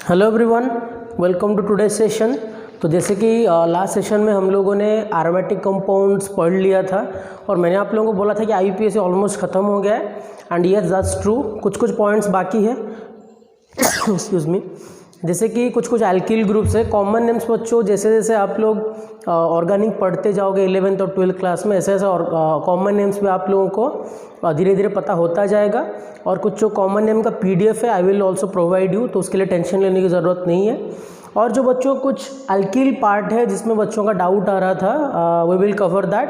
Hello everyone, welcome to today session. तो जैसे कि लास्ट सेशन में हम लोगों ने एरोमेटिक कंपाउंड्स पढ़ लिया था और मैंने आप लोगों को बोला था कि आईयूपीएसी ऑलमोस्ट ख़त्म हो गया है एंड यस दैट्स ट्रू। कुछ पॉइंट्स बाकी है एक्सक्यूज़ मी। जैसे कि कुछ एल्किल ग्रुप्स है। कॉमन नेम्स बच्चों जैसे जैसे आप लोग ऑर्गेनिक पढ़ते जाओगे 11th और 12th क्लास में, ऐसे ऐसे और कॉमन नेम्स भी आप लोगों को धीरे धीरे पता होता जाएगा। और कुछ जो कॉमन नेम का पीडीएफ है I will also provide you, तो उसके लिए टेंशन लेने की ज़रूरत नहीं है। और जो बच्चों कुछ एल्किल पार्ट है जिसमें बच्चों का डाउट आ रहा था, we will cover that.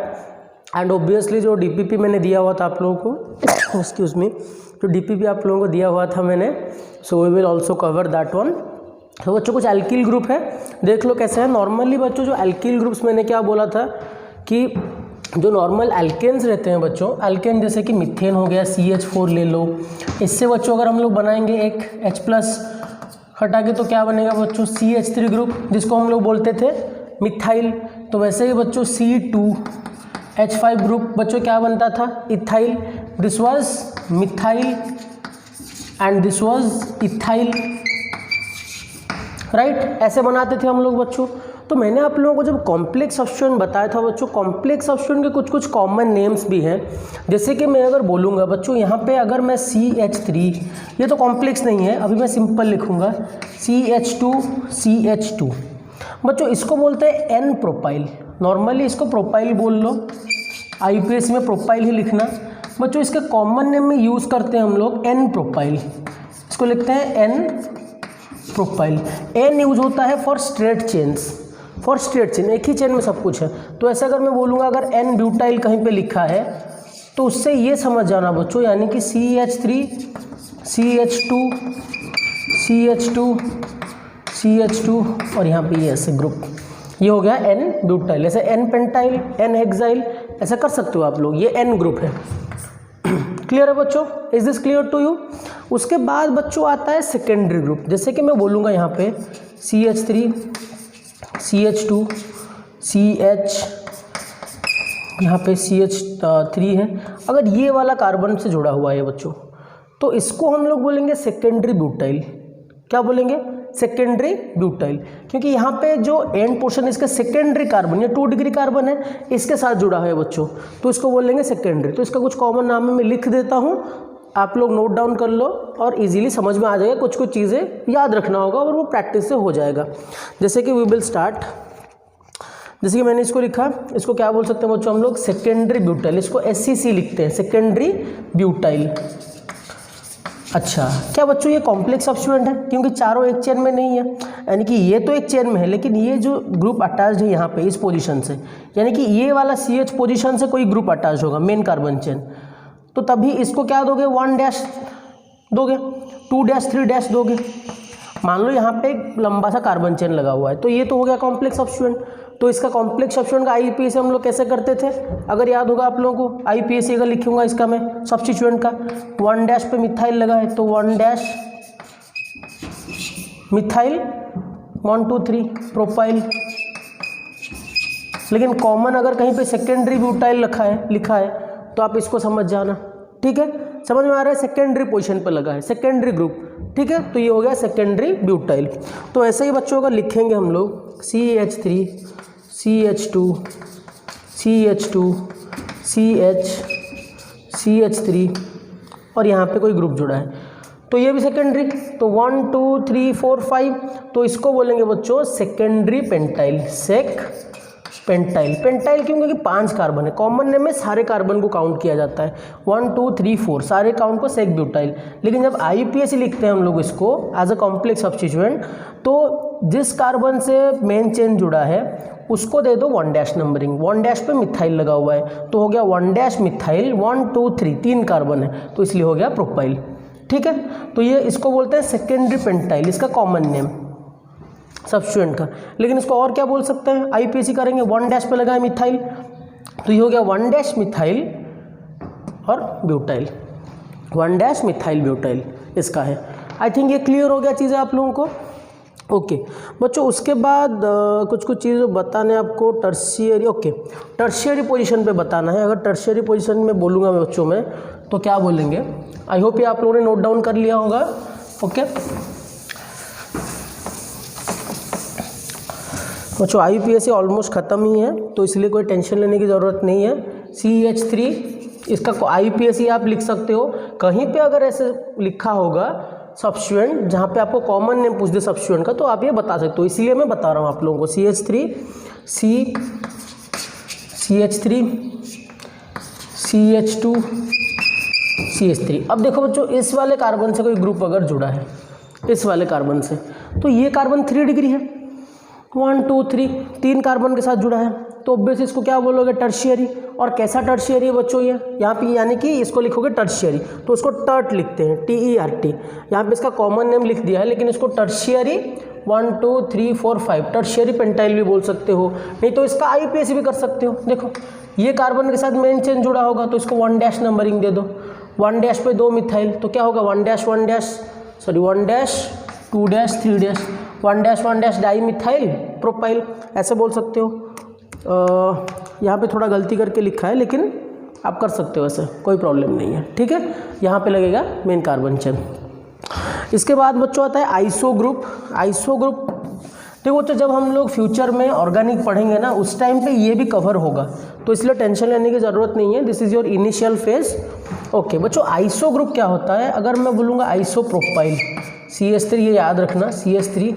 And obviously जो डीपीपी मैंने दिया हुआ था आप लोगों को एक्सक्यूज़ मी, जो डीपीपी आप लोगों को दिया हुआ था मैंने, so we will also cover that one. तो बच्चों कुछ एल्किल ग्रुप है, देख लो कैसे है। नॉर्मली बच्चों जो एल्किल ग्रुप्स मैंने क्या बोला था कि जो नॉर्मल एल्केन्स रहते हैं बच्चों, एल्केन जैसे कि मिथेन हो गया, CH4 ले लो। इससे बच्चों अगर हम लोग बनाएंगे एक H+ हटा के तो क्या बनेगा बच्चों, CH3 ग्रुप, जिसको हम लोग बोलते थे मिथाइल। तो वैसे ही बच्चों C2H5 ग्रुप बच्चों क्या बनता था, ethyl. This was methyl and this was ethyl, right. ऐसे बनाते थे हम लोग बच्चों। तो मैंने आप लोगों को जब कॉम्प्लेक्स सब्स्टिट्यूएंट बताया था बच्चों, कॉम्प्लेक्स सब्स्टिट्यूएंट के कुछ कॉमन नेम्स भी हैं। जैसे कि मैं अगर बोलूँगा बच्चों यहाँ पे अगर मैं CH3, ये तो कॉम्प्लेक्स नहीं है, अभी मैं सिंपल लिखूँगा CH2 बच्चों, इसको बोलते हैं N प्रोपाइल। नॉर्मली इसको प्रोपाइल बोल लो, आईपीएस में प्रोपाइल ही लिखना बच्चों। इसके कॉमन नेम में यूज़ करते हैं हम लोग N प्रोपाइल, इसको लिखते हैं N प्रोपाइल। N यूज होता है for straight chains, for straight chain, एक ही चेन में सब कुछ है। तो ऐसे अगर मैं बोलूँगा अगर N ब्यूटाइल कहीं पे लिखा है तो उससे ये समझ जाना बच्चों, यानी कि CH3 CH2 और यहाँ पे ये ऐसे ग्रुप, ये हो गया N ब्यूटाइल। ऐसे N पेंटाइल, N हेक्साइल, ऐसा कर सकते हो आप लोग, ये N ग्रुप है। क्लियर है बच्चों, is this clear to you. उसके बाद बच्चों आता है सेकेंडरी ग्रुप। जैसे कि मैं बोलूँगा यहाँ पे CH3 CH2 CH, यहाँ पे CH3 है। अगर ये वाला कार्बन से जुड़ा हुआ है बच्चों, तो इसको हम लोग बोलेंगे सेकेंडरी ब्यूटाइल। क्या बोलेंगे, सेकेंडरी ब्यूटाइल, क्योंकि यहाँ पे जो एंड पोर्शन इसका सेकेंडरी कार्बन, ये 2 डिग्री कार्बन है, इसके साथ जुड़ा है बच्चों, तो इसको बोलेंगे सेकेंडरी। तो इसका कुछ कॉमन नाम है, मैं लिख देता हूँ, आप लोग नोट डाउन कर लो और इजीली समझ में आ जाएगा। कुछ चीज़ें याद रखना होगा और वो प्रैक्टिस से हो जाएगा। जैसे कि वी विल स्टार्ट, जैसे कि मैंने इसको लिखा, इसको क्या बोल सकते हैं बच्चों हम लोग, सेकेंडरी ब्यूटाइल। इसको SCC लिखते हैं, सेकेंडरी ब्यूटाइल। अच्छा, क्या बच्चों ये कॉम्प्लेक्स सब्स्टिट्यूएंट है, क्योंकि चारों एक चेन में नहीं है, यानी कि ये तो एक चेन में है लेकिन ये जो ग्रुप अटैच्ड है यहाँ पे इस पोजीशन से, यानी कि ये वाला CH पोजीशन से कोई ग्रुप अटैच होगा, मेन कार्बन चेन, तो तभी इसको क्या दोगे, 1 दोगे, 2 3 दोगे। मान लो यहाँ पे एक लंबा सा कार्बन चेन लगा हुआ है, तो ये तो हो गया कॉम्प्लेक्स सब्स्टिट्यूएंट। तो इसका कॉम्प्लेक्स सब्स्टिट्यूएंट का आईपीएसी हम लोग कैसे करते थे, अगर याद होगा आप लोगों को, आईपीएसी अगर लिखूंगा इसका मैं सब्स्टिट्यूएंट का, 1 पे मिथाइल लगा है तो 1 मिथाइल, 1 2 3 प्रोपाइल। लेकिन कॉमन अगर कहीं पे सेकेंडरी ब्यूटाइल लिखा है तो आप इसको समझ जाना, ठीक है। समझ में आ रहा है, सेकेंडरी पोजीशन पर लगा है, सेकेंडरी ग्रुप, ठीक है। तो ये हो गया सेकेंडरी ब्यूटाइल। तो ऐसे ही बच्चों का लिखेंगे हम लोग CH3 CH2 CH3 और यहाँ पे कोई ग्रुप जुड़ा है तो ये भी सेकेंडरी। तो 1 2 3 4 5, तो इसको बोलेंगे बच्चों सेकेंडरी पेंटाइल, पेंटाइल क्यों, क्योंकि 5 कार्बन है। कॉमन नेम में सारे कार्बन को काउंट किया जाता है, 1 2 3 4 सारे काउंट को सेक ब्यूटाइल। लेकिन जब आईपीएसी लिखते हैं हम लोग इसको एज अ कॉम्प्लेक्स सब्स्टिट्यूएंट, तो जिस कार्बन से मेन चेन जुड़ा है उसको दे दो 1 नंबरिंग, 1 पे मिथाइल लगा हुआ है तो हो गया 1 मिथाइल, 1 2 3 3 कार्बन है तो इसलिए हो गया प्रोपाइल, ठीक है। तो ये इसको बोलते हैं सेकेंडरी पेंटाइल, इसका कॉमन नेम सब्स्टिट्यूएंट का। लेकिन इसको और क्या बोल सकते हैं, आईपीएसी करेंगे, 1 पे लगा है मिथाइल तो ये हो गया 1 मिथाइल और ब्यूटाइल, 1 मिथाइल ब्यूटाइल इसका है। आई थिंक ये क्लियर हो गया चीज़ें आप लोगों को, ओके बच्चों। उसके बाद कुछ चीज़ें बताने आपको, टर्शियरी, ओके टर्शियरी पोजीशन पे बताना है। अगर टर्शियरी पोजीशन में बोलूँगा मैं बच्चों में तो क्या बोलेंगे, आई होप ये आप लोगों ने नोट डाउन कर लिया होगा, ओके। बच्चों IUPAC ऑलमोस्ट ख़त्म ही है, तो इसलिए कोई टेंशन लेने की ज़रूरत नहीं है। CH3 इसका IUPAC आप लिख सकते हो। कहीं पे अगर ऐसे लिखा होगा सब्स्टिट्यूएंट जहाँ पे आपको कॉमन नेम पूछ दे सब्स्टिट्यूएंट का, तो आप ये बता सकते हो, इसलिए मैं बता रहा हूँ आप लोगों को। CH3 CH2 CH3। अब देखो बच्चों, इस वाले कार्बन से कोई ग्रुप अगर जुड़ा है, इस वाले कार्बन से, तो ये कार्बन 3 डिग्री है, 1 2 3 3 कार्बन के साथ जुड़ा है, तो ऑब्वियसली इसको क्या बोलोगे, टर्शियरी। और कैसा टर्शियरी है बच्चों ये, यहाँ पे यानी कि इसको लिखोगे टर्शियरी, तो उसको टर्ट लिखते हैं, TERT। यहाँ पे इसका कॉमन नेम लिख दिया है, लेकिन इसको टर्शियरी 1 2 3 4 5 टर्शियरी पेंटाइल भी बोल सकते हो, नहीं तो इसका IUPAC भी कर सकते हो। देखो ये कार्बन के साथ मेन चेन जुड़ा होगा, तो इसको 1 नंबरिंग दे दो, 1 पे 2 मिथाइल, तो क्या होगा 1 2 3 1 डाई मिथाइल प्रोपाइल, ऐसे बोल सकते हो। यहाँ पे थोड़ा गलती करके लिखा है, लेकिन आप कर सकते हो, ऐसे कोई प्रॉब्लम नहीं है, ठीक है। यहाँ पे लगेगा मेन कार्बन चेन। इसके बाद बच्चों आता है आइसो ग्रुप। आइसो ग्रुप देखो बच्चों, जब हम लोग फ्यूचर में ऑर्गेनिक पढ़ेंगे ना, उस टाइम पे ये भी कवर होगा, तो इसलिए टेंशन लेने की ज़रूरत नहीं है। This is your initial phase. Okay बच्चों, आइसो ग्रुप क्या होता है, अगर मैं बोलूँगा आइसो प्रोपाइल CH3, ये याद रखना CH3,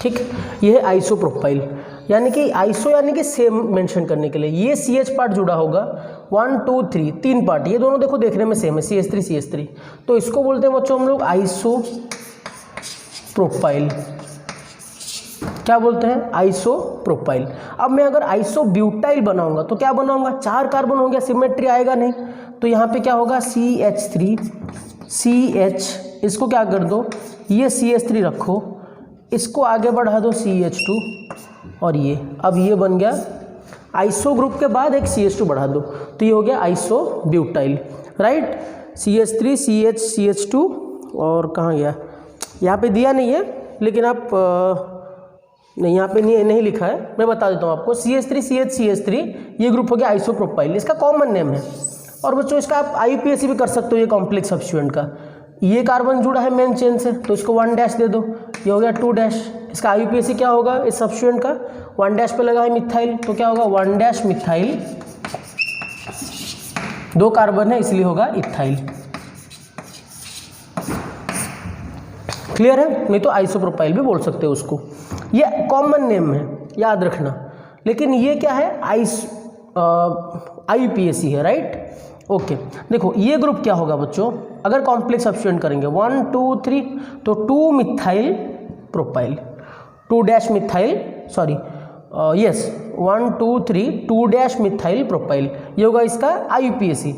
ठीक, ये है आइसो प्रोपाइल, यानी कि आइसो यानी कि सेम मेंशन करने के लिए ये CH पार्ट जुड़ा होगा, 1 2 3 3 पार्ट, ये दोनों देखो देखने में सेम है, CH3, तो इसको बोलते हैं बच्चों हम लोग आइसो प्रोपाइल। क्या बोलते हैं, आइसो प्रोपाइल। अब मैं अगर आइसो ब्यूटाइल बनाऊंगा तो क्या बनाऊंगा, 4 कार्बन हो गया, सिमेट्री आएगा नहीं, तो यहाँ पे क्या होगा CH3 CH, इसको क्या कर दो, ये CH3 रखो, इसको आगे बढ़ा दो CH2, और ये अब ये बन गया आइसो ग्रुप के बाद एक CH2 बढ़ा दो, तो ये हो गया iso butyl, right. CH3 CH CH2, और कहाँ गया, यहाँ पे दिया नहीं है, लेकिन आप नहीं, यहाँ पे नहीं लिखा है, मैं बता देता हूँ आपको। CH3 CH CH3 ये ग्रुप हो गया आइसो प्रोपाइल, इसका कॉमन नेम है। और बच्चों इसका आप IUPAC भी कर सकते हो, ये कॉम्प्लेक्स सब्स्टिट्यूएंट का। ये कार्बन जुड़ा है मेन चेन से, तो इसको 1 दे दो, ये हो गया 2। इसका IUPAC क्या होगा इस सब्स्टिट्यूएंट का, 1 पे लगा है मिथाइल, तो क्या होगा 1 मिथाइल, 2 कार्बन है इसलिए होगा इथाइल। क्लियर है, नहीं तो आइसोप्रोपाइल भी बोल सकते हो उसको, ये कॉमन नेम है, याद रखना। लेकिन ये क्या है, IUPAC है, राइट। ओके देखो ये ग्रुप क्या होगा बच्चों, अगर कॉम्प्लेक्स सब्स्टिट्यूएंट करेंगे 1 2 3, तो 2 methyl propyl, 2 methyl, sorry yes 1 2 3 2 methyl propyl, ये होगा इसका IUPAC।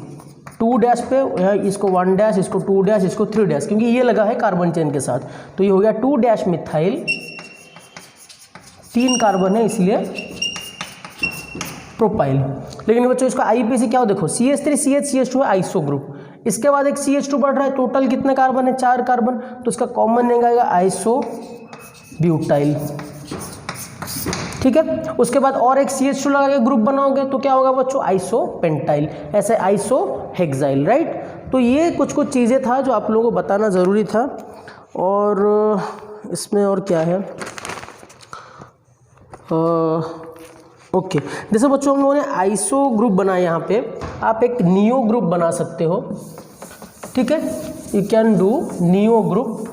2 पे यहाँ इसको 1 इसको 2 इसको 3, क्योंकि ये लगा है कार्बन चेन के साथ, तो ये हो गया 2 मिथाइल, 3 कार्बन है इसलिए प्रोपाइल। लेकिन बच्चों इसका IUPAC क्या हो, देखो CH3 CH CH2 है आइसो ग्रुप, इसके बाद एक CH2 बढ़ रहा है, टोटल कितने कार्बन है, 4 कार्बन, तो इसका कॉमन नेम आएगा आइसो ब्यूटाइल, ठीक है। उसके बाद और एक CH2 लगा के ग्रुप बनाओगे तो क्या होगा बच्चों, आइसो पेंटाइल, ऐसे आइसो हेक्साइल, राइट। तो ये कुछ चीज़ें था जो आप लोगों को बताना ज़रूरी था। और इसमें और क्या है, ओके जैसे बच्चों हम लोगों ने आइसो ग्रुप बनाया, यहाँ पे आप एक नियो ग्रुप बना सकते हो, ठीक है, you can do neo group,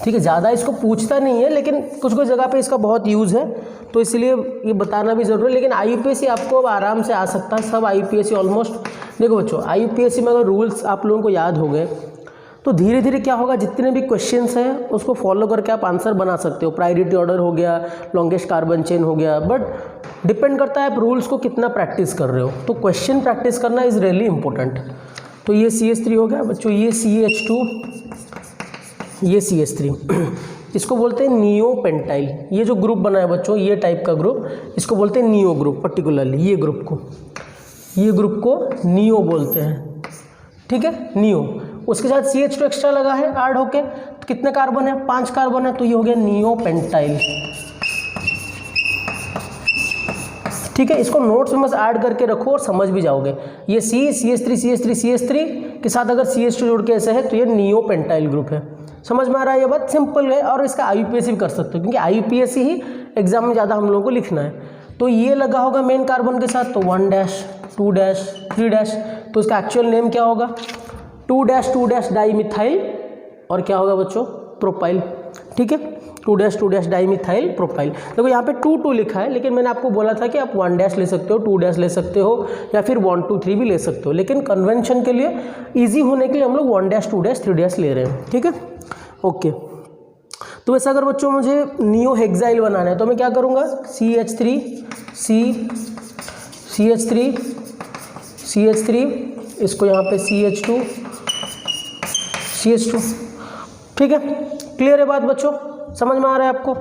ठीक है। ज़्यादा इसको पूछता नहीं है, लेकिन कुछ जगह पे इसका बहुत यूज़ है, तो इसलिए ये बताना भी ज़रूरी है। लेकिन IUPAC आपको अब आराम से आ सकता है, सब IUPAC ऑलमोस्ट। देखो बच्चों IUPAC में अगर रूल्स आप लोगों को याद हो गए, तो धीरे धीरे क्या होगा, जितने भी क्वेश्चंस हैं उसको फॉलो करके आप आंसर बना सकते हो। प्रायोरिटी ऑर्डर हो गया, लॉन्गेस्ट कार्बन चेन हो गया, बट डिपेंड करता है आप रूल्स को कितना प्रैक्टिस कर रहे हो। तो क्वेश्चन प्रैक्टिस करना इज़ रियली इंपॉर्टेंट। तो ये CH3 हो गया बच्चों, ये CH2, ये CH3 इसको बोलते हैं नियो पेंटाइल। ये जो ग्रुप बना है बच्चों, ये टाइप का ग्रुप, इसको बोलते हैं नियो ग्रुप। पर्टिकुलरली ये ग्रुप को नियो बोलते हैं, ठीक है, नियो। उसके साथ CH2 एक्स्ट्रा लगा है ऐड होके, तो कितने कार्बन है, 5 कार्बन है, तो ये हो गया नियो पेंटाइल, ठीक है। इसको नोट्स में बस ऐड करके रखो और समझ भी जाओगे। ये CH3 के साथ अगर CH2 जोड़ के ऐसे है तो ये नियो पेंटाइल ग्रुप है। समझ में आ रहा है? ये बात सिंपल है और इसका IUPAC भी कर सकते हो क्योंकि IUPAC ही एग्जाम में ज़्यादा हम लोगों को लिखना है। तो ये लगा होगा मेन कार्बन के साथ, तो 1 डैश 2 डैश 3 डैश, तो इसका एक्चुअल नेम क्या होगा? 2 डैश डाईमिथाइल और क्या होगा बच्चों? प्रोपाइल। ठीक है, 2 डैश डाईमिथाइल प्रोपाइल। देखो यहाँ पे 2 लिखा है, लेकिन मैंने आपको बोला था कि आप 1 डैश ले सकते हो, 2 डैश ले सकते हो, या फिर 1 2 3 भी ले सकते हो, लेकिन कन्वेंशन के लिए ईजी होने के लिए हम लोग 1 डैश 2 डैश 3 डैश ले रहे हैं। ठीक है, ओके। तो वैसे अगर बच्चों मुझे नियोहेक्साइल बनाना है तो मैं क्या करूँगा? CH3 इसको यहाँ पे CH2। ठीक है, क्लियर है बात बच्चों? समझ में आ रहा है आपको?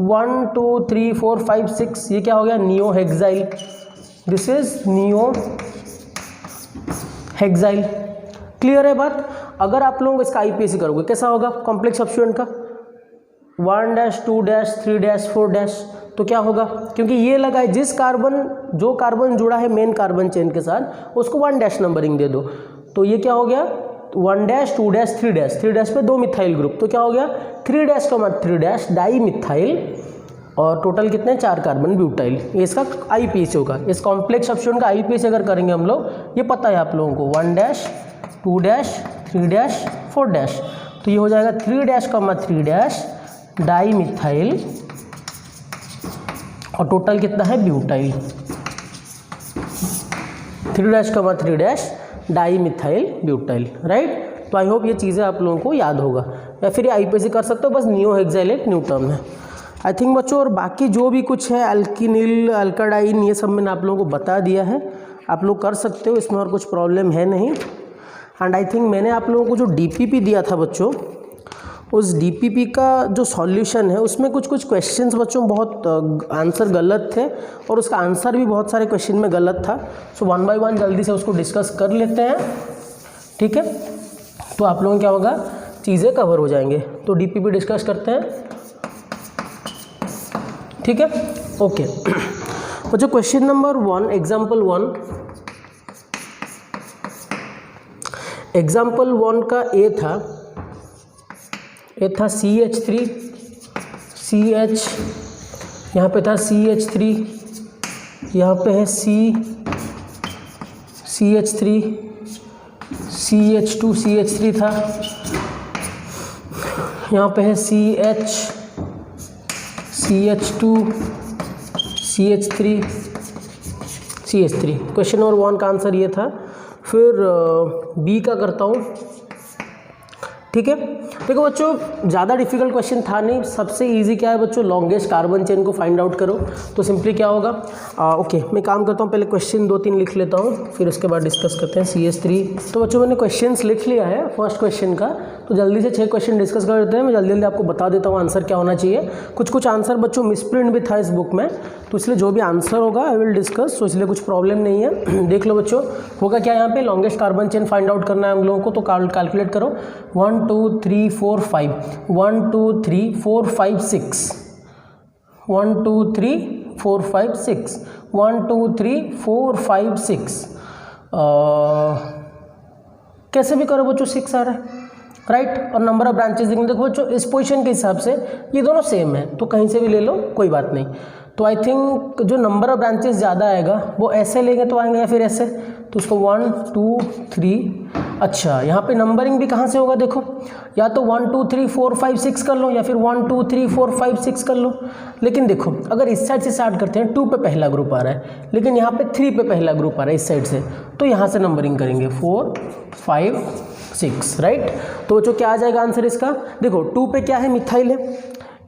1 2 3 4 5 6 ये क्या हो गया? Neohexyl. This is neohexyl. Clear है बात? अगर आप लोग इसका IUPAC करोगे कैसा होगा कॉम्प्लेक्स सब्स्टिट्यूएंट का? 1 डैश 2 डैश 3 डैश 4 डैश, तो क्या होगा? क्योंकि ये लगा है जो कार्बन जुड़ा है मेन कार्बन चेन के साथ उसको 1 डैश नंबरिंग दे दो, तो ये क्या हो गया? 1 डैश 2 डैश 3 डैश पे 2 मिथाइल ग्रुप, तो क्या हो गया? 3 डैश 3 डैश डाई मिथाइल, और टोटल कितने? 4 कार्बन ब्यूटाइल। ये इसका IUPAC होगा। इस कॉम्प्लेक्स सब्स्टिट्यूएंट का IUPAC अगर करेंगे हम लोग, ये पता है आप लोगों को, 1 डैश 2 डैश 3 डैश 4 डैश, तो ये हो जाएगा 3 डैश 3 डैश डाई मिथाइल, और टोटल कितना है? Butyl. 3 dash 3 dash di methyl butyl, right? तो आई होप ये चीज़ें आप लोगों को याद होगा, या फिर ये IUPAC कर सकते हो। बस नियोहेक्साइल एक न्यू टर्म है आई थिंक बच्चों। और बाकी जो भी कुछ है अल्किनिल, अल्काडाइन, ये सब मैंने आप लोगों को बता दिया है, आप लोग कर सकते हो, इसमें और कुछ प्रॉब्लम है नहीं। एंड आई थिंक मैंने आप लोगों को जो DPP दिया था बच्चों, उस DPP का जो सॉल्यूशन है उसमें कुछ क्वेश्चंस बच्चों बहुत आंसर गलत थे, और उसका आंसर भी बहुत सारे क्वेश्चन में गलत था। सो 1 बाय 1 जल्दी से उसको डिस्कस कर लेते हैं। ठीक है, तो आप लोगों को क्या होगा? चीज़ें कवर हो जाएंगे। तो DPP डिस्कस करते हैं। ठीक है, ओके बच्चों। क्वेश्चन नंबर 1, एग्जाम्पल 1 का ए था CH3, यहाँ पे था CH3, यहाँ पे है CH3, CH2, CH3 था, यहाँ पे है CH2, CH3। क्वेश्चन नंबर 1 का आंसर ये था। फिर B का करता हूँ। ठीक है, देखो बच्चों ज़्यादा डिफिकल्ट क्वेश्चन था नहीं, सबसे इजी क्या है बच्चों? लॉन्गेस्ट कार्बन चेन को फाइंड आउट करो। तो सिंपली क्या होगा? ओके, मैं काम करता हूँ, पहले क्वेश्चन 2-3 लिख लेता हूँ, फिर उसके बाद डिस्कस करते हैं CH3। तो बच्चों मैंने क्वेश्चंस लिख लिया है फर्स्ट क्वेश्चन का, तो जल्दी से 6 क्वेश्चन डिस्कस कर लेते हैं। मैं जल्दी आपको बता देता हूँ आंसर क्या होना चाहिए। कुछ आंसर बच्चों मिसप्रिंट भी था इस बुक में, तो इसलिए जो भी आंसर होगा आई विल डिस्कस, तो इसलिए कुछ प्रॉब्लम नहीं है। देख लो बच्चों, होगा क्या यहाँ पे? Longest carbon chain find out करना है हम लोगों को, तो कैलकुलेट करो। 1 2 3 4 5 1 2 3 4 5 6 1 2 3 4 5 6 1 2 3 4 5 6 कैसे भी करो बच्चों 6 आ रहा है, राइट? और नंबर ऑफ ब्रांचेस देखो बच्चों, इस पोजीशन के हिसाब से ये दोनों सेम है, तो कहीं से भी ले लो कोई बात नहीं। तो आई थिंक जो नंबर ऑफ ब्रांचेस ज़्यादा आएगा वो ऐसे लेंगे तो आएंगे, या फिर ऐसे, तो उसको 1 2 3। अच्छा, यहाँ पे नंबरिंग भी कहाँ से होगा? देखो, या तो 1 2 3 4 5 6 कर लो, या फिर 1 2 3 4 5 6 कर लो। लेकिन देखो, अगर इस साइड से स्टार्ट करते हैं, 2 पे पहला ग्रुप आ रहा है, लेकिन यहाँ पे 3 पे पहला ग्रुप आ रहा है इस साइड से, तो यहाँ से नंबरिंग करेंगे 4 5 6, राइट? तो जो क्या आ जाएगा आंसर इसका? देखो 2 पे क्या है? मिथाइल है।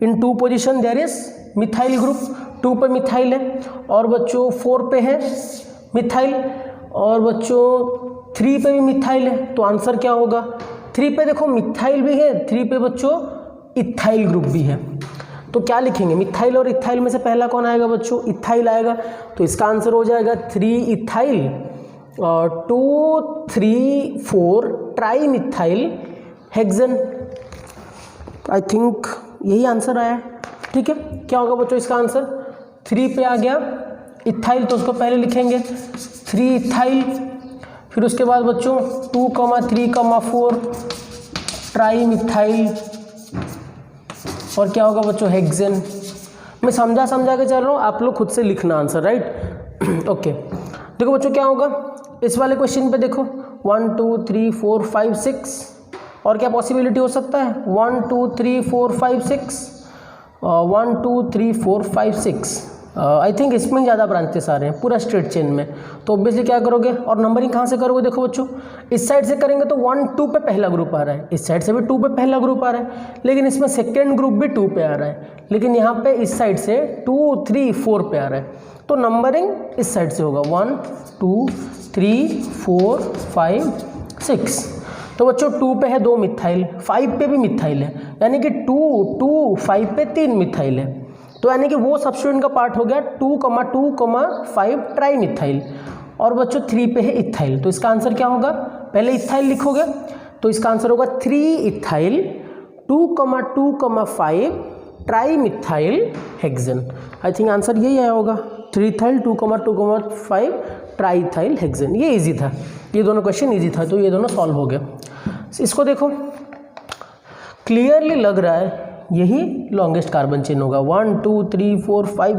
In 2 position there is methyl group, 2 पे मिथाइल है, और बच्चों 4 पे है मिथाइल, और बच्चों 3 पे भी मिथाइल है। तो आंसर क्या होगा? 3 पे देखो मिथाइल भी है, 3 पे बच्चों इथाइल ग्रुप भी है। तो क्या लिखेंगे? मिथाइल और इथाइल में से पहला कौन आएगा बच्चों? इथाइल आएगा। तो इसका आंसर हो जाएगा 3 इथाइल और 2 3 4 tri methyl hexane. I think यही आंसर आया है। ठीक है, क्या होगा बच्चों इसका आंसर? 3 पे आ गया इथाइल, तो उसको पहले लिखेंगे 3 इथाइल। फिर उसके बाद बच्चों 2 3 4 ट्राई मिथाइल और क्या होगा बच्चों, हेक्सेन। मैं समझा के चल रहा हूँ, आप लोग खुद से लिखना आंसर, राइट। ओके, देखो बच्चों क्या होगा इस वाले क्वेश्चन पे, देखो 1 2 3 4 5 6, और क्या पॉसिबिलिटी हो सकता है, 1 2 3 4 5 6, 1 2 3 4 5 6, आई थिंक इसमें ज़्यादा ब्रांचेस आ रहे हैं पूरा स्ट्रेट चेन में। तो ऑब्वियसली क्या करोगे, और नंबरिंग कहाँ से करोगे, देखो बच्चों इस साइड से करेंगे तो 1 2 पे पहला ग्रुप आ रहा है, इस साइड से भी 2 पे पहला ग्रुप आ रहा है, लेकिन इसमें सेकेंड ग्रुप भी 2 पे आ रहा है, लेकिन यहाँ पे इस साइड से 2 3 4 पे आ रहा है। तो नंबरिंग इस साइड से होगा 1 2 3 4 5 6। तो बच्चों 2 पे है 2 मिथाइल, 5 पे भी मिथाइल है, यानी कि 2 2 5 पे 3 मिथाइल है। तो यानी कि वो सब्स्टिट्यूएंट का पार्ट हो गया 2 2 5 ट्राई मिथाइल, और बच्चों 3 पे है इथाइल। तो इसका आंसर क्या होगा, पहले इथाइल लिखोगे तो इसका आंसर होगा 3 ethyl 2 2 5 tri methyl hexane. I think answer यही आया होगा, 3 इथाइल 2 2 5 ट्राई इथाइल हेक्सेन। ये इजी था, ये दोनों क्वेश्चन इजी था, तो ये दोनों सॉल्व हो गए। इसको देखो क्लियरली लग रहा है यही लॉन्गेस्ट कार्बन चेन होगा। 1 2 3 4 5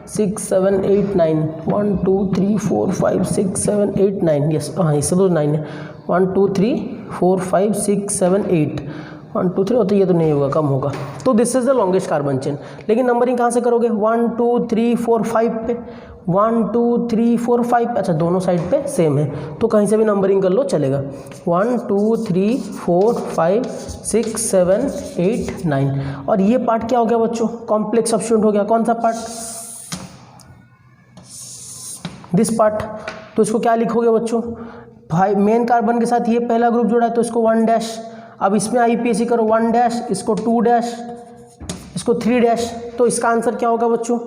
6 7 8 9, 1 2 3 4 5 6 7 8 9, यस हाँ इससे तो 9 है, 1 2 3 4 5 6 7 8, 1 2 3 होता ये तो नहीं होगा, कम होगा। तो this is the longest carbon chain. लेकिन नंबरिंग कहाँ से करोगे, 1 2 3 4 5 पे, 1 2 3 4 5, अच्छा दोनों साइड पे सेम है तो कहीं से भी नंबरिंग कर लो चलेगा। 1 2 3 4 5 6 7 8 9, और ये पार्ट क्या हो गया बच्चों, कॉम्प्लेक्स सब्स्टिट्यूएंट हो गया। कौन सा पार्ट, दिस पार्ट। तो इसको क्या लिखोगे बच्चों, भाई मेन कार्बन के साथ ये पहला ग्रुप जोड़ा है तो इसको 1 डैश, अब इसमें आईपीएसी करो 1 डैश, इसको 2 डैश, इसको 3 डैश। तो इसका आंसर क्या होगा बच्चों,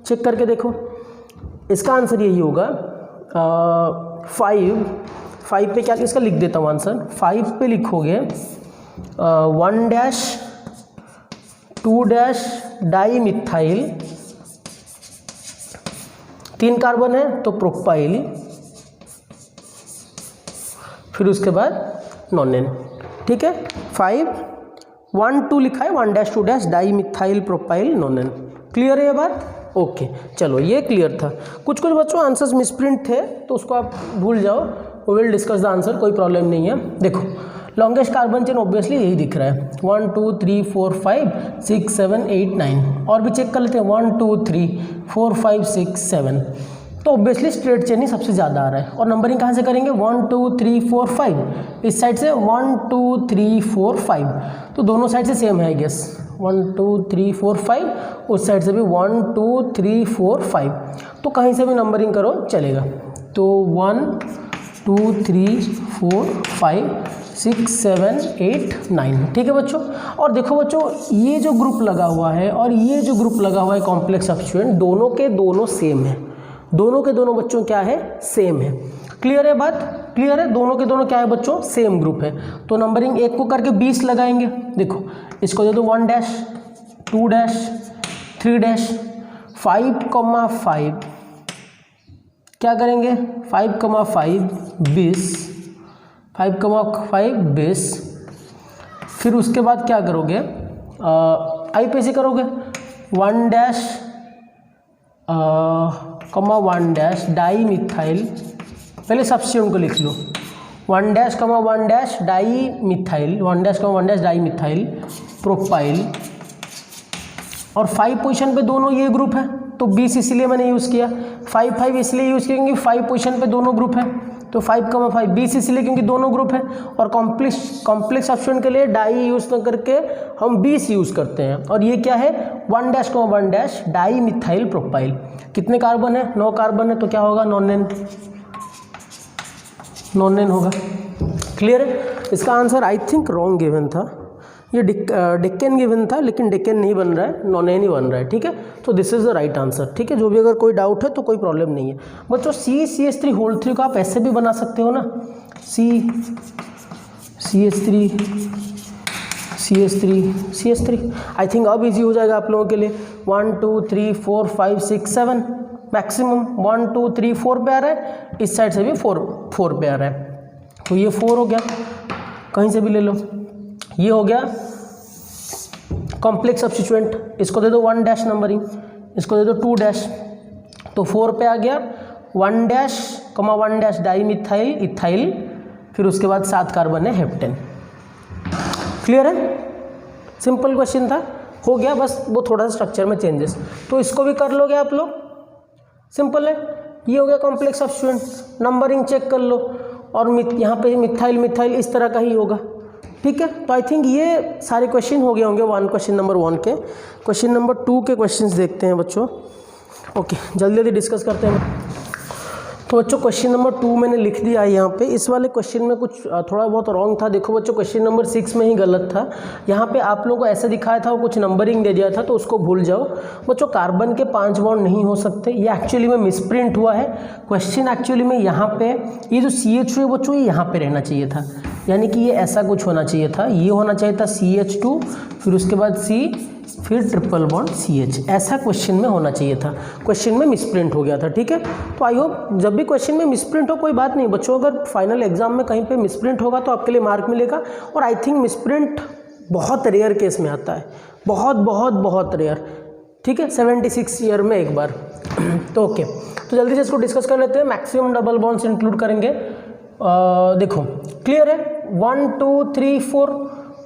चेक करके देखो, इसका आंसर यही होगा 5 पे क्या, इसका लिख देता हूँ आंसर, 5 पे लिखोगे 1 dash 2 dash di methyl, 3 carbon है तो प्रोपाइल, फिर उसके बाद नॉनेन, ठीक है। 5 1 2 लिखा है, 1 dash 2 dash di methyl propyl nonane. Clear है ये बात, ओके चलो ये क्लियर था। कुछ बच्चों आंसर्स मिसप्रिंट थे तो उसको आप भूल जाओ, we will discuss the answer, कोई प्रॉब्लम नहीं है। देखो लॉन्गेस्ट कार्बन चेन ऑब्वियसली यही दिख रहा है, 1 2 3 4 5 6 7 8 9, और भी चेक कर लेते हैं 1 2 3 4 5 6 7, तो ऑब्वियसली स्ट्रेट चेन ही सबसे ज़्यादा आ रहा है। और नंबरिंग कहाँ से करेंगे, 1 2 3 4 5, इस साइड से 1 2 3 4 5, तो दोनों साइड से सेम है आई गेस, 1 2 3 4 5, उस साइड से भी 1 2 3 4 5, तो कहीं से भी नंबरिंग करो चलेगा। तो 1 2 3 4 5 6 7 8 9, ठीक है बच्चों। और देखो बच्चों ये जो ग्रुप लगा हुआ है और ये जो ग्रुप लगा हुआ है कॉम्प्लेक्स सब्स्टिट्यूएंट, दोनों के दोनों सेम है, दोनों के दोनों बच्चों क्या है, सेम है। क्लियर है बात, क्लियर है, दोनों के दोनों क्या है बच्चों, सेम ग्रुप है। तो नंबरिंग एक को करके 20 लगाएंगे। देखो इसको दे दो 1 डैश 2 डैश 3 डैश 5 क्या करेंगे, 5 5 20, 5 20, फिर उसके बाद क्या करोगे, आईपीएसी करोगे 1 डैश 1 डैश डाई मिथाइल, पहले सब्स्टिट्यूएंट को लिख लो, 1 dash 1 dash di methyl, 1 dash 1 dash di methyl propyl, और 5 पोजीशन पे दोनों ये ग्रुप है तो 20 इसलिए मैंने यूज़ किया, 5 5 इसलिए यूज़ किया क्योंकि 5 पोजीशन पे दोनों ग्रुप है, तो 5 5 20 इसलिए क्योंकि दोनों ग्रुप है। और कॉम्प्लेक्स सब्स्टिट्यूएंट के लिए डाई यूज़ न करके हम 20 यूज़ करते हैं। और ये क्या है, 1 dash 1 dash di methyl propyl, कितने कार्बन है, 9 कार्बन है, तो क्या होगा, नॉनेन होगा। क्लियर है, इसका answer I think wrong given था, ये डेक्कन गिवन था लेकिन डेक्कन नहीं बन रहा है, नॉनेन ही बन रहा है, ठीक है। तो this is the right answer, ठीक है। जो भी अगर कोई डाउट है तो कोई प्रॉब्लम नहीं है बच्चों। CH3 होल 3 को आप ऐसे भी बना सकते हो ना, CH3 आई थिंक अब इजी हो जाएगा आप लोगों के लिए। 1 2 3 4 5 6 7 मैक्सिमम 1 2 3 4 पे आ रहा है, इस साइड से भी 4 पे आ रहा है, तो ये 4 हो गया, कहीं से भी ले लो, ये हो गया कॉम्प्लेक्स सब्स्टिट्यूएंट, इसको दे दो 1 डैश नंबरिंग, इसको दे दो 2 डैश, तो 4 पे आ गया 1 dash, 1 dash di methyl ethyl, फिर उसके बाद 7 कार्बन है हेप्टेन। क्लियर है? सिंपल क्वेश्चन था, हो गया, बस वो थोड़ा सा स्ट्रक्चर में चेंजेस, तो इसको भी कर लोगे आप लोग, सिंपल है। ये हो गया कॉम्प्लेक्स सब्स्टिट्यूएंट, नंबरिंग चेक कर लो, और यहाँ पे मिथाइल मिथाइल इस तरह का ही होगा, ठीक है। तो आई थिंक ये सारे क्वेश्चन हो गए होंगे क्वेश्चन नंबर 1 के। क्वेश्चन नंबर 2 के क्वेश्चंस देखते हैं बच्चों। ओके, जल्दी जल्दी डिस्कस करते हैं। तो बच्चों क्वेश्चन नंबर 2 मैंने लिख दिया है यहाँ पे। इस वाले क्वेश्चन में कुछ थोड़ा बहुत रॉन्ग था। देखो बच्चों, क्वेश्चन नंबर 6 में ही गलत था। यहाँ पे आप लोगों को ऐसा दिखाया था और कुछ नंबरिंग दे दिया था, तो उसको भूल जाओ बच्चों। कार्बन के 5 बॉन्ड नहीं हो सकते, ये एक्चुअली में मिसप्रिंट हुआ है। क्वेश्चन एक्चुअली में यहाँ पे ये जो CH2 है बच्चों, ये यहाँ पे रहना चाहिए था, यानी कि ये ऐसा कुछ होना चाहिए था। ये होना चाहिए था CH2, फिर उसके बाद C, फिर ट्रिपल बॉन्ड CH, ऐसा क्वेश्चन में होना चाहिए था। क्वेश्चन में मिसप्रिंट हो गया था, ठीक है। तो आई होप जब भी क्वेश्चन में मिसप्रिंट हो कोई बात नहीं बच्चों, अगर फाइनल एग्जाम में कहीं पे मिसप्रिंट होगा तो आपके लिए मार्क मिलेगा। और आई थिंक मिसप्रिंट बहुत रेयर केस में आता है, बहुत बहुत बहुत रेयर, ठीक है, 76 ईयर में एक बार। तो ओके, तो जल्दी से इसको डिस्कस कर लेते हैं। मैक्सिमम डबल बॉन्ड्स इंक्लूड करेंगे। देखो क्लियर है, 1 2 3 4,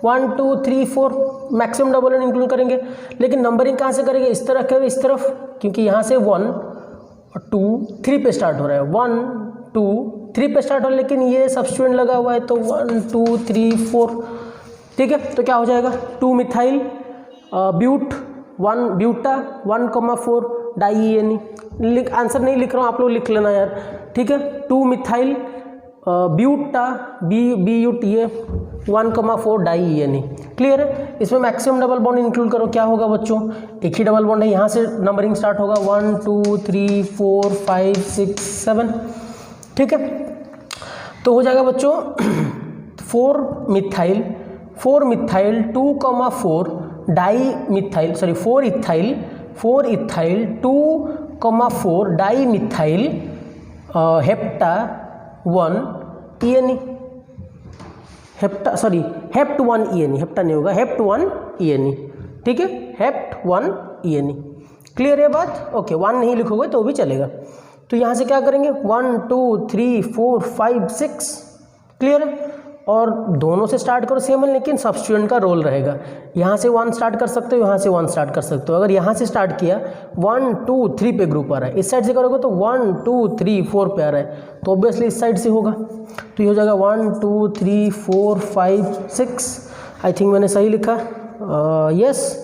1 2 3 4 मैक्सिमम डबल बॉन्ड इंक्लूड करेंगे। लेकिन नंबरिंग कहाँ से करेंगे? इस तरह के, इस तरफ, क्योंकि यहाँ से 1 2 3 पे स्टार्ट हो रहा है, 1 2 3 पे स्टार्ट हो रहा है, लेकिन ये सब्स्टिट्यूएंट लगा हुआ है तो 1 2 3 4, ठीक है। तो क्या हो जाएगा? 2 methyl but, 1 buta, 1,4 di ENE। Answer नहीं लिख रहा हूँ, आप लोग लिख लेना यार, ठीक है। 2 मिथाइल ब्यूटा ब्यूट, ये 1,4 डाई ENE। क्लियर है? इसमें मैक्सिमम डबल बॉन्ड इंक्लूड करो, क्या होगा बच्चों? एक ही डबल बॉन्ड है, यहाँ से नंबरिंग स्टार्ट होगा 1 2 3 4 5 6 7, ठीक है। तो हो जाएगा बच्चों 4 methyl 2,4 di methyl, sorry 4 ethyl 2,4 di methyl hepta 1 ENE, hept 1 ENE, hepta नहीं होगा, हेप्ट 1 ENE, ठीक है, हेप्ट 1 ENE। क्लियर है बात? ओके, 1 नहीं लिखोगे तो भी चलेगा। तो यहाँ से क्या करेंगे? 1 2 3 4 5 6, क्लियर है। और दोनों से स्टार्ट करो सेम है, लेकिन सब्स्टिट्यूएंट का रोल रहेगा। यहाँ से 1 स्टार्ट कर सकते हो, यहाँ से 1 स्टार्ट कर सकते हो। अगर यहाँ से स्टार्ट किया 1 2 3 पे ग्रुप आ रहा है, इस साइड से करोगे तो 1 2 3 4 पे आ रहा है, तो ऑब्वियसली इस साइड से होगा। तो ये हो जाएगा 1 2 3 4 5 6। आई थिंक मैंने सही लिखा, यस,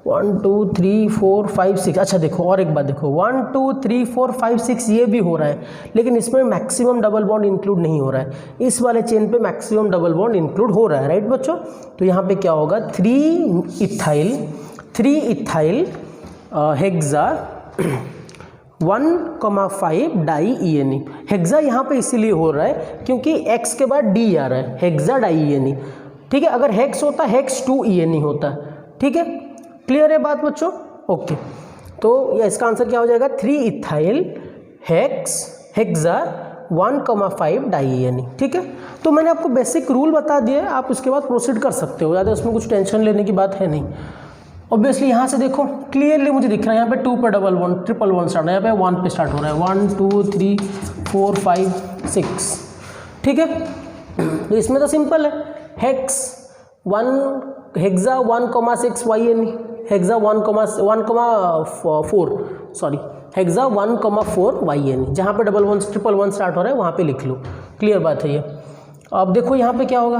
1 2 3 4 5 6। अच्छा देखो, और एक बात देखो, 1 2 3 4 5 6 ये भी हो रहा है, लेकिन इसमें मैक्सिमम डबल बॉन्ड इंक्लूड नहीं हो रहा है। इस वाले चेन पे मैक्सिमम डबल बॉन्ड इंक्लूड हो रहा है, राइट बच्चों। तो यहाँ पे क्या होगा? 3 ethyl hexa 1,5 di ENE। Hexa यहाँ पे इसीलिए हो रहा है क्योंकि X के बाद D आ रहा है, हेक्सा डाई ENE, ठीक है। अगर हेक्स होता, हेक्स 2 ENE होता, ठीक है। क्लियर है बात बच्चों? ओके, तो ये इसका आंसर क्या हो जाएगा? 3 इथाइल हेक्सा 1,5 डाई ENE, ठीक है। तो मैंने आपको बेसिक रूल बता दिया, आप उसके बाद प्रोसीड कर सकते हो, ज़्यादा उसमें कुछ टेंशन लेने की बात है नहीं। ऑब्वियसली यहाँ से देखो क्लियरली मुझे दिख रहा है, यहाँ पे 2 पे double bond, triple bond start है, यहाँ पे 1 पे स्टार्ट हो रहा है, 1 2 3 4 5 6, ठीक है। तो इसमें तो सिंपल है, hexa 1,6 YNE, hexa 1,4 sorry, hexa 1,4 YNE। जहाँ पे double one triple one start हो रहा है वहाँ पे लिख लो, क्लियर बात है ये। अब देखो यहाँ पे क्या होगा,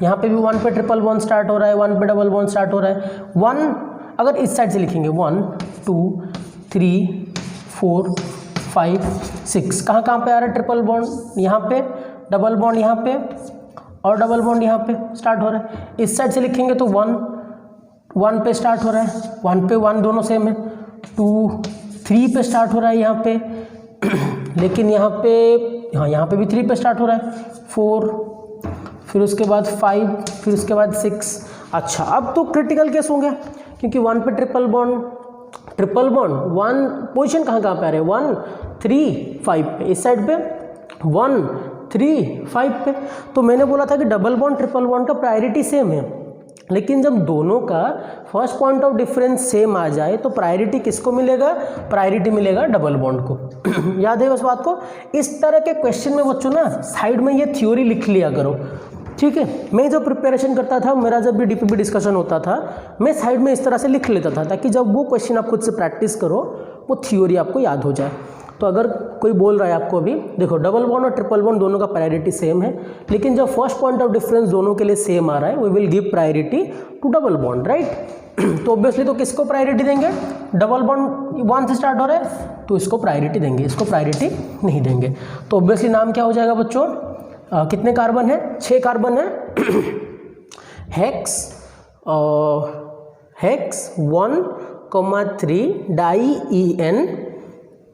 यहाँ पे भी 1 पे ट्रिपल वन स्टार्ट हो रहा है, 1 पे डबल वन स्टार्ट हो रहा है। 1 अगर इस साइड से लिखेंगे 1 2 3 4 5 6, कहाँ कहाँ पे आ रहा है ट्रिपल बॉन्ड? यहाँ पे डबल बॉन्ड, यहाँ पे और डबल बॉन्ड यहाँ पे स्टार्ट हो रहा है। इस साइड से लिखेंगे तो 1 पे स्टार्ट हो रहा है, 1 पे 1 दोनों सेम है, 2 3 पे स्टार्ट हो रहा है यहाँ पे, लेकिन यहाँ पे, हाँ यहाँ पे भी 3 पे स्टार्ट हो रहा है, 4, फिर उसके बाद 5, फिर उसके बाद 6। अच्छा, अब तो क्रिटिकल केस हो गया क्योंकि 1 पे ट्रिपल बॉन्ड 1 पोजीशन कहाँ पे आ रहे हैं? 1 3 5 पे, इस साइड पे 1 3 5 पे। तो मैंने बोला था कि डबल बॉन्ड ट्रिपल बॉन्ड का प्रायोरिटी सेम है, लेकिन जब दोनों का first point of difference same आ जाए तो प्रायोरिटी किसको मिलेगा? प्रायोरिटी मिलेगा डबल बॉन्ड को। याद है उस बात को? इस तरह के क्वेश्चन में बच्चों ना साइड में ये थ्योरी लिख लिया करो, ठीक है। मैं जो प्रिपरेशन करता था, मेरा जब भी डीपीपी डिस्कशन होता था, मैं साइड में इस तरह से लिख लेता था ताकि जब वो क्वेश्चन आप खुद से प्रैक्टिस करो वो थ्योरी आपको याद हो जाए। तो अगर कोई बोल रहा है आपको अभी, देखो डबल बॉन्ड और ट्रिपल बॉन्ड दोनों का प्रायोरिटी सेम है, लेकिन जब फर्स्ट पॉइंट ऑफ डिफरेंस दोनों के लिए सेम आ रहा है, we will give priority to double bond, right. तो ऑब्वियसली तो किसको प्रायोरिटी देंगे? डबल बॉन्ड 1 से स्टार्ट हो रहा है तो इसको प्रायोरिटी देंगे, इसको प्रायोरिटी नहीं देंगे। तो ऑब्वियसली नाम क्या हो जाएगा बच्चों? कितने कार्बन है? 6 कार्बन है। Hex 1,3 di EN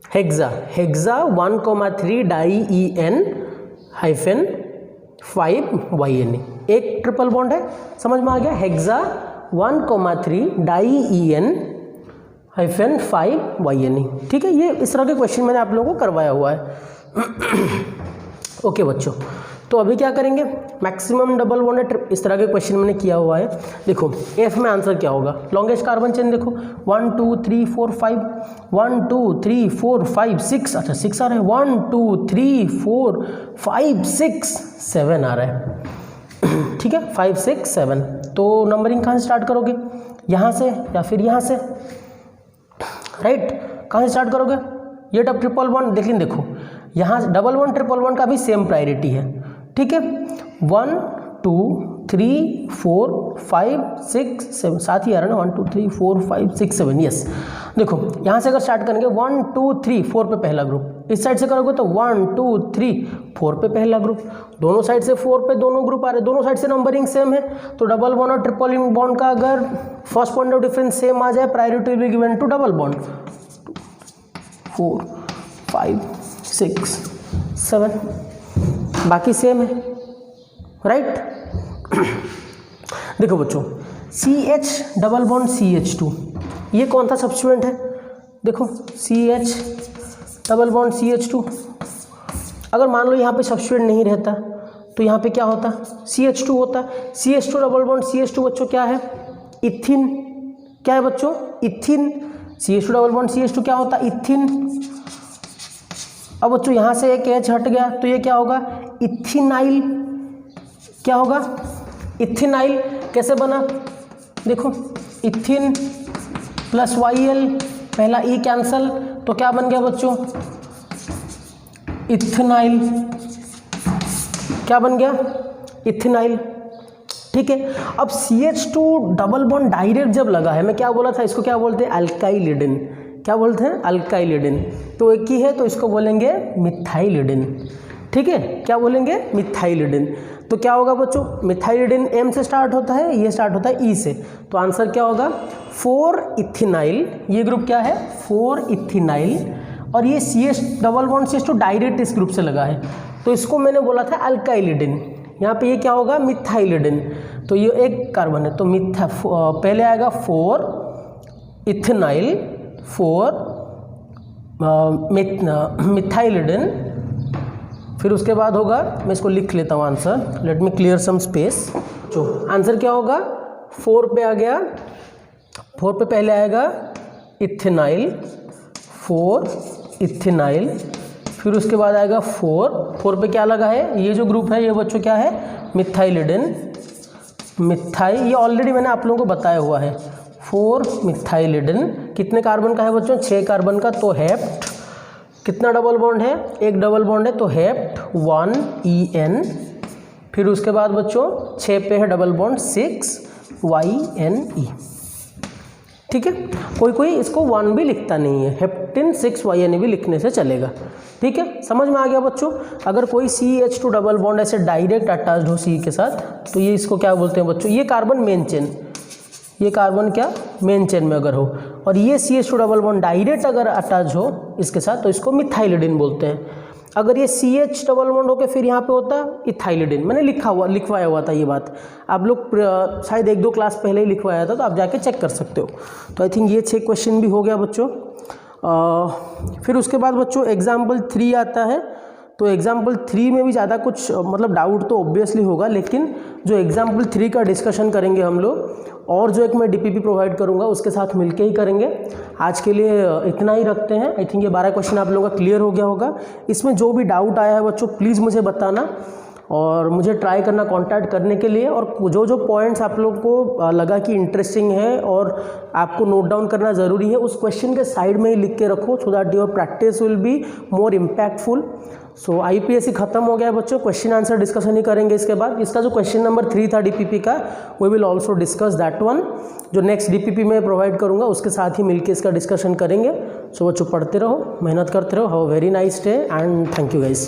hexa 1,3 di EN -5 एक ट्रिपल बॉन्ड है, समझ में आ गया? हेक्सा 1,3 डाई EN -5 ठीक है। ये इस तरह के क्वेश्चन मैंने आप लोगों को करवाया हुआ है। ओके बच्चों, तो अभी क्या करेंगे? मैक्सिमम डबल बॉन्ड इस तरह के क्वेश्चन मैंने किया हुआ है। देखो एफ में आंसर क्या होगा? लॉन्गेस्ट कार्बन चेन देखो 1 2 3 4 5 1 2 3 4 5 6, अच्छा 6 आ रहा है। 1 2 3 4 5 6 7 आ रहा है, ठीक है। 5 6 7। तो नंबरिंग कहाँ से स्टार्ट करोगे? यहाँ से या फिर यहाँ से, राइट? कहाँ से स्टार्ट करोगे? ये टब ट्रिपल बॉन्ड लेकिन देखो यहाँ डबल बॉन्ड ट्रिपल बॉन्ड का भी सेम प्रायोरिटी है, ठीक है। 1 2 3 4 5 6 7 साथ ही आ रहा है ना, 1 2 3 4 5 6 7, यस। देखो यहाँ से अगर स्टार्ट करेंगे 1 2 3 4 पे पहला ग्रुप, इस साइड से करोगे तो 1 2 3 4 पे पहला ग्रुप, दोनों साइड से 4 पे दोनों ग्रुप आ रहे हैं, दोनों साइड से नंबरिंग सेम है। तो डबल बॉन्ड और ट्रिपल बॉन्ड का अगर first point of difference same आ जाए, priority will be given to double bond. 4 5 6 7 बाकी सेम है, राइट। देखो बच्चों CH डबल बॉन्ड CH2, ये कौन सा सब्स्टिट्यूएंट है? देखो CH डबल बॉन्ड CH2, अगर मान लो यहाँ पे सब्स्टिट्यूएंट नहीं रहता तो यहाँ पे क्या होता? CH2 होता। CH2 डबल बॉन्ड CH2 बच्चों क्या है? इथिन। क्या है बच्चों? इथिन। CH2 डबल बॉन्ड CH2 क्या होता? इथिन। अब बच्चों यहाँ से एक H हट गया तो ये क्या होगा? इथिनाइल। क्या होगा? इथिनाइल। कैसे बना? देखो इथिन प्लस YL, पहला E कैंसल, तो क्या बन गया बच्चों? इथिनाइल। क्या बन गया? इथिनाइल, ठीक है। अब CH2 डबल बॉन्ड डायरेक्ट जब लगा है, मैं क्या बोला था, इसको क्या बोलते हैं? अल्काइलिडिन। क्या बोलते हैं? अल्काइलिडिन। तो एक ही है तो इसको बोलेंगे मिथाइलिडिन, ठीक है। क्या बोलेंगे? मिथाइलिडिन। तो क्या होगा बच्चों? मिथाइलिडिन M से स्टार्ट होता है, ये स्टार्ट होता है E से, तो आंसर क्या होगा? 4 इथिनाइल। ये ग्रुप क्या है? 4 इथिनाइल। और ये CH double bond CH2 direct इस ग्रुप से लगा है, तो इसको मैंने बोला था अल्काइलिडिन। यहाँ पे ये क्या होगा? मिथाइलिडिन। तो ये एक कार्बन है, तो पहले आएगा 4 इथिनाइल 4 मिथाइलिडिन, फिर उसके बाद होगा, मैं इसको लिख लेता हूँ answer, let me clear some space. जो आंसर क्या होगा? 4 पे आ गया, 4 पे पहले आएगा इथिनाइल 4 इथिनाइल, फिर उसके बाद आएगा 4 पे क्या लगा है? ये जो ग्रुप है ये बच्चों क्या है? मिथाइलिडिन। मिथाइल, ये ऑलरेडी मैंने आप लोगों को बताया हुआ है। 4 मिथाइलिडिन कितने कार्बन का है बच्चों? 6 कार्बन का। तो हेप्ट, कितना डबल बॉन्ड है? एक डबल बॉन्ड है, तो हेप्ट 1 EN, फिर उसके बाद बच्चों 6 पे है डबल बॉन्ड 6 YNE, ठीक है। कोई कोई इसको 1 भी लिखता नहीं है, हेप्टिन 6 YNE भी लिखने से चलेगा, ठीक है। समझ में आ गया बच्चों? अगर कोई CH2 डबल बॉन्ड ऐसे डायरेक्ट अटैच्ड हो C के साथ, तो ये इसको क्या बोलते हैं बच्चों? ये कार्बन मेन चेन, ये कार्बन क्या? मेन चेन में अगर हो, और ये CH2 डबल बॉन्ड डायरेक्ट अगर अटैच हो इसके साथ, तो इसको मिथाइलिडिन बोलते हैं। अगर ये CH डबल बॉन्ड होकर फिर यहाँ पे होता इथाइलिडिन, मैंने लिखवाया हुआ था ये बात, आप लोग शायद 1-2 क्लास पहले ही लिखवाया था, तो आप जाके चेक कर सकते हो। तो आई थिंक ये 6 क्वेश्चन भी हो गया बच्चों। फिर उसके बाद बच्चों एग्जाम्पल 3 आता है, तो एग्जाम्पल 3 में भी ज़्यादा कुछ मतलब डाउट तो ऑब्वियसली होगा, लेकिन जो एग्जाम्पल 3 का डिस्कशन करेंगे हम लोग, और जो एक मैं डीपीपी प्रोवाइड करूंगा उसके साथ मिलके ही करेंगे। आज के लिए इतना ही रखते हैं। आई थिंक ये 12 क्वेश्चन आप लोगों का क्लियर हो गया होगा। इसमें जो भी डाउट आया है बच्चों प्लीज़ मुझे बताना और मुझे ट्राई करना कांटेक्ट करने के लिए, और जो जो पॉइंट्स आप लोग को लगा कि इंटरेस्टिंग है और आपको नोट डाउन करना ज़रूरी है उस क्वेश्चन के साइड में ही लिख के रखो, so that your practice will be more impactful. So IPSC खत्म हो गया बच्चों, क्वेश्चन आंसर डिस्कशन ही करेंगे इसके बाद। इसका जो क्वेश्चन नंबर 3 था डीपीपी का, we will also discuss that one. जो नेक्स्ट डीपीपी में प्रोवाइड करूंगा उसके साथ ही मिलके इसका डिस्कशन करेंगे। सो बच्चों पढ़ते रहो, मेहनत करते रहो। Have a very nice day and thank you guys.